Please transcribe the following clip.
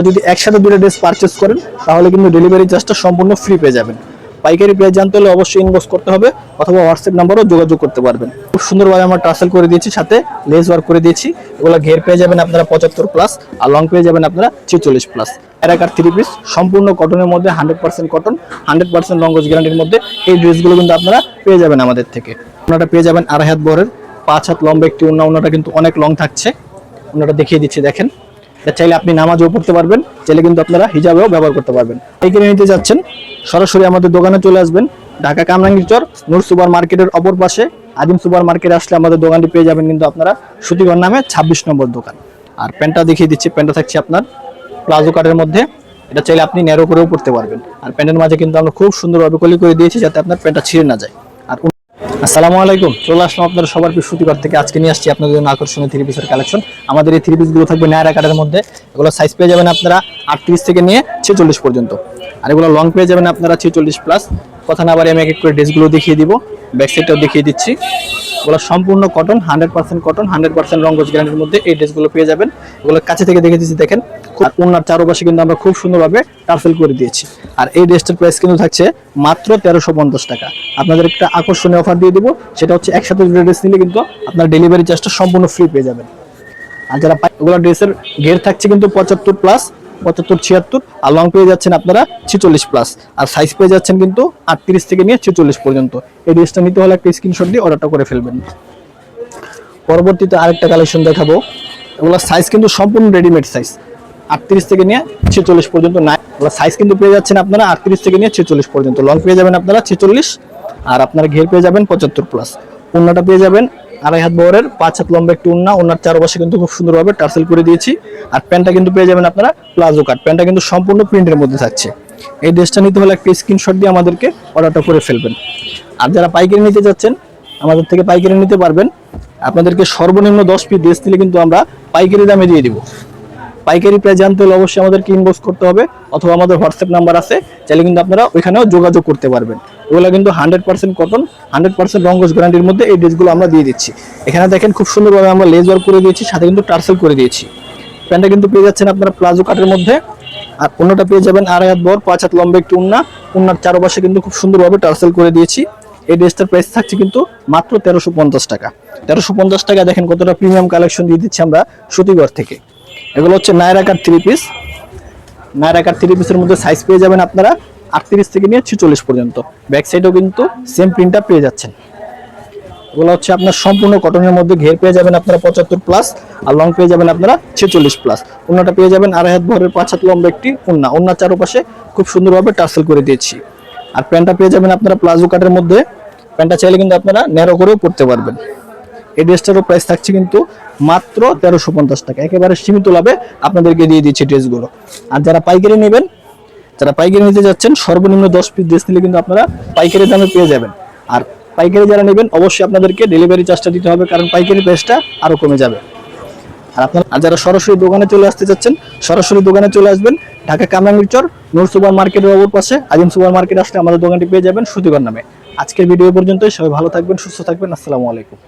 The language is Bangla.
যদি একসাথে দুটো ড্রেস পারচেজ করেন তাহলে কিন্তু ডেলিভারি চার্জটা সম্পূর্ণ ফ্রি পেয়ে যাবেন। পাইকারি প্রাইস জানতে হলে অবশ্যই ইনবক্স করতে হবে অথবা হোয়াটসঅ্যাপ নাম্বারও যোগাযোগ করতে পারবেন। খুব সুন্দরভাবে আমরা টার্সেল করে দিয়েছি, সাথে লেস ওয়ার্ক করে দিয়েছি। এগুলো ঘের পেয়ে যাবেন আপনারা 75+, আর লং পেয়ে যাবেন আপনারা 46+। এরাকার 3 পিস সম্পূর্ণ কটনের মধ্যে 100% কটন, 100% লং গজ গ্যারান্টির মধ্যে এই ড্রেসগুলো কিন্তু আপনারা পেয়ে যাবেন আমাদের থেকে। ওনাটা পেয়ে যাবেন 2.5 হাত বহরের, 5 হাত লম্বা একটি ওড়না। ওড়নাটা কিন্তু অনেক লং থাকছে। ওড়নাটা দেখিয়ে দিচ্ছি, দেখেন। চাইলে আপনি নামাজও পড়তে পারবেন, চাইলে কিন্তু আপনারা হিজাবেও ব্যবহার করতে পারবেন। পাইকারি নিতে যাচ্ছেন সরাসরি আমাদের দোকানে চলে আসবেন। ঢাকা কামরাঙ্গীরচর নূর সুপার মার্কেটের অপর পাশে আদিম সুপার মার্কেটে আসলে আমাদের দোকানটি পেয়ে যাবেন কিন্তু আপনারা সুতিঘর নামে 26 নম্বর দোকান। আর প্যান্টটা দেখিয়ে দিচ্ছি, প্যান্টটা থাকছে আপনার প্লাজো কাটের মধ্যে। এটা চাইলে আপনি ন্যারো করেও পড়তে পারবেন। আর প্যান্টের মাঝে কিন্তু আমরা খুব সুন্দরভাবে কলি করে দিয়েছি যাতে আপনার প্যান্টটা ছিঁড়ে না যায়। আর আসসালামু আলাইকুম, চলে আসলাম আপনারা সবার প্রিয় সুতিঘর থেকে। আজকে নিয়ে আসছি আপনাদের জন্য আকর্ষণীয় 3 পিসের কালেকশন। আমাদের এই 3 পিসগুলো থাকবে নায়রা কাটের মধ্যে। এগুলো সাইজ পেয়ে যাবেন আপনারা 38 থেকে নিয়ে 46 পর্যন্ত। আর এগুলো লং পেয়ে যাবেন আপনারা 46+। কথা না বাড়ি আমি এক এক করে ড্রেসগুলো দেখিয়ে দিব, ব্যাক সাইডটাও দেখিয়ে দিচ্ছি। এগুলো সম্পূর্ণ কটন, 100% কটন, 100% লং গজ গ্যারান্টির মধ্যে এই ড্রেসগুলো পেয়ে যাবেন। এগুলো কাছে থেকে দেখে দিচ্ছি, দেখেন। ওনার চারপাশে কিন্তু আমরা খুব সুন্দরভাবে টার্সেল করে দিয়েছি। আর এই ড্রেসটার প্রাইস কিন্তু থাকছে মাত্র 1350 টাকা। আপনাদের একটা আকর্ষণীয় অফার দিয়ে দিব, সেটা হচ্ছে একসাথে দুটো ড্রেস নিলে কিন্তু আপনার ডেলিভারি চার্জটা সম্পূর্ণ ফ্রি পেয়ে যাবেন। আর যারা ওগুলো ড্রেসের ঘের থাকছে কিন্তু 75+, 75-76, আর লং পেয়ে যাচ্ছেন আপনারা 46+। আর সাইজ পেয়ে যাচ্ছেন কিন্তু 38 থেকে নিয়ে 46 পর্যন্ত। এই ড্রেসটা নিতে হলে একটা স্ক্রিনশট দিয়ে অর্ডারটা করে ফেলবেন। পরবর্তীতে আরেকটা কালেকশন দেখাবো। এগুলো সাইজ কিন্তু সম্পূর্ণ রেডিমেড সাইজ, 38 থেকে নিয়ে 46 পর্যন্ত। না, এগুলো সাইজ কিন্তু পেয়ে যাচ্ছেন আপনারা 38 থেকে নিয়ে 46 পর্যন্ত। লং পেয়ে যাবেন আপনারা 46, আর আপনারা ঘের পেয়ে যাবেন 75+। ওড়নাটা পেয়ে যাবেন 2.5 হাত বহরের, 5 হাত লম্বা একটি ওড়না। ওড়নার চারপাশে কিন্তু খুব সুন্দরভাবে টার্সেল করে দিয়েছি। আর প্যান্টটা কিন্তু পেয়ে যাবেন আপনারা প্লাজো কাট। প্যান্টটা কিন্তু সম্পূর্ণ প্রিন্টের মধ্যে থাকছে। এই ড্রেসটা নিতে হলে একটা স্ক্রিনশট দিয়ে আমাদেরকে অর্ডারটা করে ফেলবেন। আর যারা পাইকারি নিতে যাচ্ছেন আমাদের থেকে পাইকারি নিতে পারবেন। আপনাদেরকে সর্বনিম্ন 10 পিস ড্রেস দিলে কিন্তু আমরা পাইকারি দামে দিয়ে দিব। পাইকারি প্রাইস জানতে হলে অবশ্যই আমাদেরকে ইনবক্স করতে হবে অথবা আমাদের হোয়াটসঅ্যাপ নাম্বার আছে, চাইলে কিন্তু আপনারা ওইখানেও যোগাযোগ করতে পারবেন। এগুলো কিন্তু 100% কটন, 100% লং গজ গ্যারান্টির মধ্যে এই ড্রেসগুলো আমরা দিয়ে দিচ্ছি। এখানে দেখেন খুব সুন্দরভাবে আমরা লেস ওয়ার্ক করে দিয়েছি, সাথে কিন্তু টার্সেল করে দিয়েছি। প্যান্টটা কিন্তু পেয়ে যাচ্ছেন আপনারা প্লাজো কাটের মধ্যে। আর ওড়নাটা পেয়ে যাবেন 2.5 হাত বহর, 5 হাত লম্বা একটি ওড়না। ওড়নার চারপাশে কিন্তু খুব সুন্দরভাবে টার্সেল করে দিয়েছি। এই ড্রেসটার প্রাইস থাকছে কিন্তু মাত্র 1350 টাকা। 1350 টাকা দেখেন কতটা প্রিমিয়াম কালেকশন দিয়ে দিচ্ছি আমরা সুতিঘর থেকে। এগুলো হচ্ছে নায়রা কাট 3 পিস। নায়রা কাট 3 পিসের মধ্যে সাইজ পেয়ে যাবেন আপনারা 38 থেকে নিয়ে 46 পর্যন্ত। ব্যাক সাইডেও কিন্তু সেম প্রিন্টটা পেয়ে যাচ্ছেন। এগুলো হচ্ছে আপনার সম্পূর্ণ কটনের মধ্যে, ঘের পেয়ে যাবেন আপনারা 75+, আর লং পেয়ে যাবেন আপনারা 46+। ওড়নাটা পেয়ে যাবেন 2.5 হাত বহরের, 5 হাত লম্বা একটি ওড়না। ওড়নার চারপাশে খুব সুন্দরভাবে টার্সেল করে দিয়েছি। আর প্যান্টটা পেয়ে যাবেন আপনারা প্লাজো কাটের মধ্যে। প্যান্টটা চাইলে কিন্তু আপনারা ন্যারো করেও পড়তে পারবেন। এই ড্রেসটারও প্রাইস থাকছে কিন্তু মাত্র 1350 টাকা। একেবারে সীমিত লাভে আপনাদেরকে দিয়ে দিচ্ছি ড্রেসগুলো। আর যারা পাইকারি নেবেন, যারা পাইকারি নিতে যাচ্ছেন সর্বনিম্ন 10 পিস ড্রেস নিলে কিন্তু আপনারা পাইকারি দামে পেয়ে যাবেন। আর পাইকারি যারা নেবেন অবশ্যই আপনাদেরকে ডেলিভারি চার্জটা দিতে হবে, কারণ পাইকারি প্রাইসটা আরও কমে যাবে। আর যারা সরাসরি দোকানে চলে আসতে চাচ্ছেন সরাসরি দোকানে চলে আসবেন। ঢাকা কামরাঙ্গীরচর নূর সুপার মার্কেটের অপর পাশে আদিম সুপার মার্কেট আসলে আমাদের দোকানটি পেয়ে যাবেন সুতিঘর নামে। আজকের ভিডিও পর্যন্তই। সবাই ভালো থাকবেন, সুস্থ থাকবেন। আসসালামু আলাইকুম।